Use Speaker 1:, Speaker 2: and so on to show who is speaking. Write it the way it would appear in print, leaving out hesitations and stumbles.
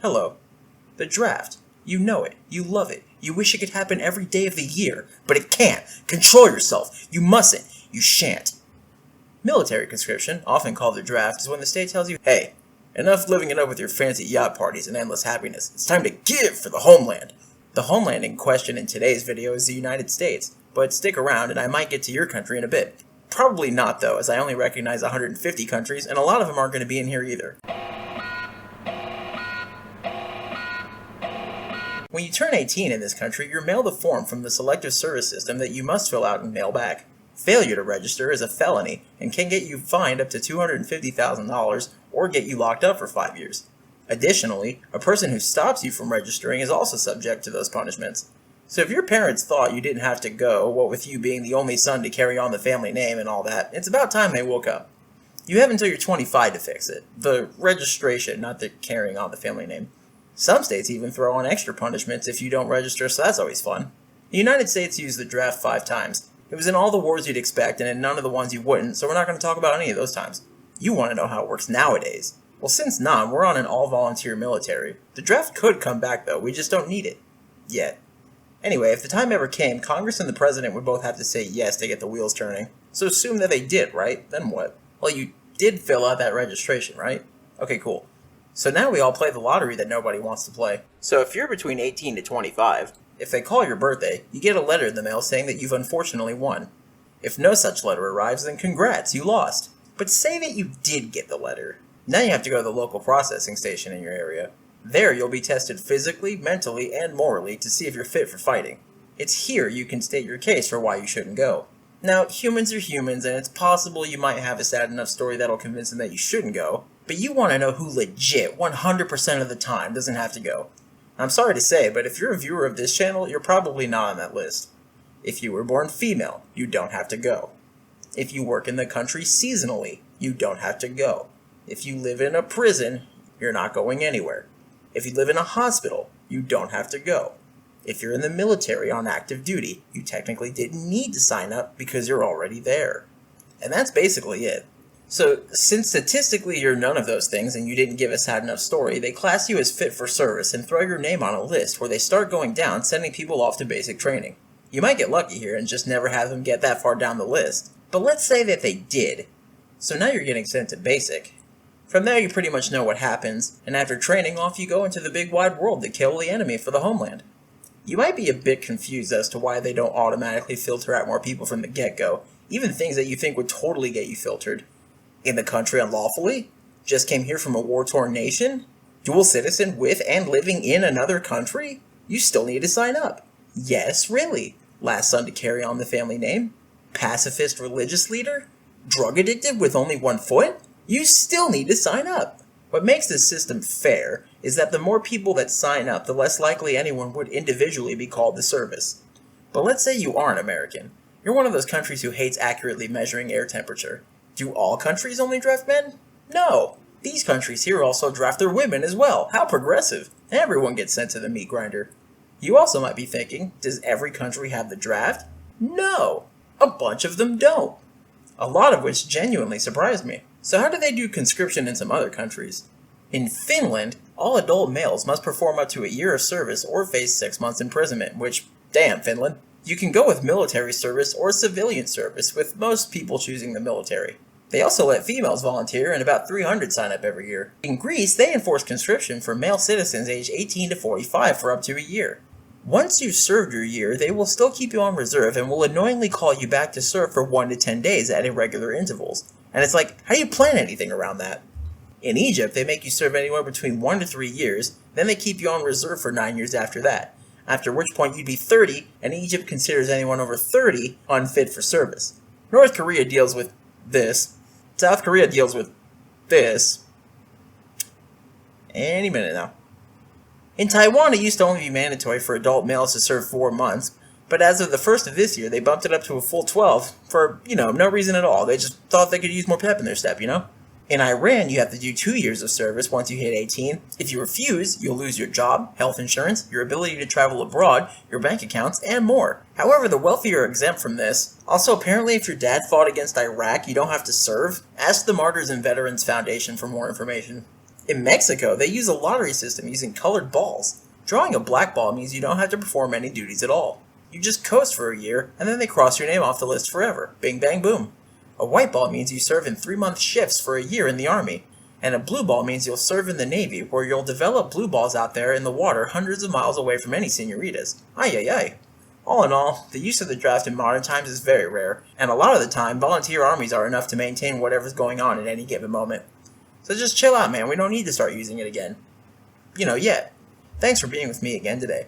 Speaker 1: Hello. The draft. You know it. You love it. You wish it could happen every day of the year, but it can't. Control yourself. You mustn't. You shan't. Military conscription, often called the draft, is when the state tells you, hey, enough living it up with your fancy yacht parties and endless happiness. It's time to give for the homeland. The homeland in question in today's video is the United States, but stick around and I might get to your country in a bit. Probably not though, as I only recognize 150 countries, and a lot of them aren't going to be in here either. When you turn 18 in this country, you're mailed a form from the Selective Service System that you must fill out and mail back. Failure to register is a felony and can get you fined up to $250,000 or get you locked up for 5 years. Additionally, a person who stops you from registering is also subject to those punishments. So if your parents thought you didn't have to go, what with you being the only son to carry on the family name and all that, it's about time they woke up. You have until you're 25 to fix it. The registration, not the carrying on the family name. Some states even throw on extra punishments if you don't register, so that's always fun. The United States used the draft 5 times. It was in all the wars you'd expect and in none of the ones you wouldn't, so we're not going to talk about any of those times. You want to know how it works nowadays. Well, since not, we're on an all-volunteer military. The draft could come back though, we just don't need it. Yet. Anyway, if the time ever came, Congress and the President would both have to say yes to get the wheels turning. So assume that they did, right? Then what? Well, you did fill out that registration, right? Okay, cool. So now we all play the lottery that nobody wants to play. So if you're between 18 to 25, if they call your birthday, you get a letter in the mail saying that you've unfortunately won. If no such letter arrives, then congrats, you lost. But say that you did get the letter. Now you have to go to the local processing station in your area. There you'll be tested physically, mentally, and morally to see if you're fit for fighting. It's here you can state your case for why you shouldn't go. Now, humans are humans, and it's possible you might have a sad enough story that'll convince them that you shouldn't go, but you want to know who legit, 100% of the time, doesn't have to go. I'm sorry to say, but if you're a viewer of this channel, you're probably not on that list. If you were born female, you don't have to go. If you work in the country seasonally, you don't have to go. If you live in a prison, you're not going anywhere. If you live in a hospital, you don't have to go. If you're in the military on active duty, you technically didn't need to sign up because you're already there. And that's basically it. So, since statistically you're none of those things and you didn't give a sad enough story, they class you as fit for service and throw your name on a list where they start going down, sending people off to basic training. You might get lucky here and just never have them get that far down the list, but let's say that they did. So now you're getting sent to basic. From there you pretty much know what happens, and after training off you go into the big wide world to kill the enemy for the homeland. You might be a bit confused as to why they don't automatically filter out more people from the get-go, even things that you think would totally get you filtered. In the country unlawfully? Just came here from a war-torn nation? Dual citizen with and living in another country? You still need to sign up. Yes, really. Last son to carry on the family name? Pacifist religious leader? Drug addicted with only one foot? You still need to sign up. What makes this system fair is that the more people that sign up, the less likely anyone would individually be called to service. But let's say you aren't American. You're one of those countries who hates accurately measuring air temperature. Do all countries only draft men? No. These countries here also draft their women as well. How progressive. Everyone gets sent to the meat grinder. You also might be thinking, does every country have the draft? No. A bunch of them don't. A lot of which genuinely surprised me. So how do they do conscription in some other countries? In Finland, all adult males must perform up to a year of service or face 6 months imprisonment, which, damn Finland. You can go with military service or civilian service, with most people choosing the military. They also let females volunteer and about 300 sign up every year. In Greece, they enforce conscription for male citizens aged 18 to 45 for up to a year. Once you've served your year, they will still keep you on reserve and will annoyingly call you back to serve for 1 to 10 days at irregular intervals. And it's like, how do you plan anything around that? In Egypt, they make you serve anywhere between 1 to 3 years, then they keep you on reserve for 9 years after that. After which point you'd be 30, and Egypt considers anyone over 30 unfit for service. North Korea deals with this. South Korea deals with this. Any minute now. In Taiwan, it used to only be mandatory for adult males to serve 4 months, but as of the first of this year, they bumped it up to a full 12 for, no reason at all. They just thought they could use more pep in their step, In Iran, you have to do 2 years of service once you hit 18. If you refuse, you'll lose your job, health insurance, your ability to travel abroad, your bank accounts, and more. However, the wealthy are exempt from this. Also, apparently if your dad fought against Iraq, you don't have to serve. Ask the Martyrs and Veterans Foundation for more information. In Mexico, they use a lottery system using colored balls. Drawing a black ball means you don't have to perform any duties at all. You just coast for a year, and then they cross your name off the list forever. Bing bang boom. A white ball means you serve in 3-month shifts for a year in the Army. And a blue ball means you'll serve in the Navy, where you'll develop blue balls out there in the water hundreds of miles away from any senoritas. Ay ay ay. All in all, the use of the draft in modern times is very rare, and a lot of the time, volunteer armies are enough to maintain whatever's going on at any given moment. So just chill out, man. We don't need to start using it again. Yet. Thanks for being with me again today.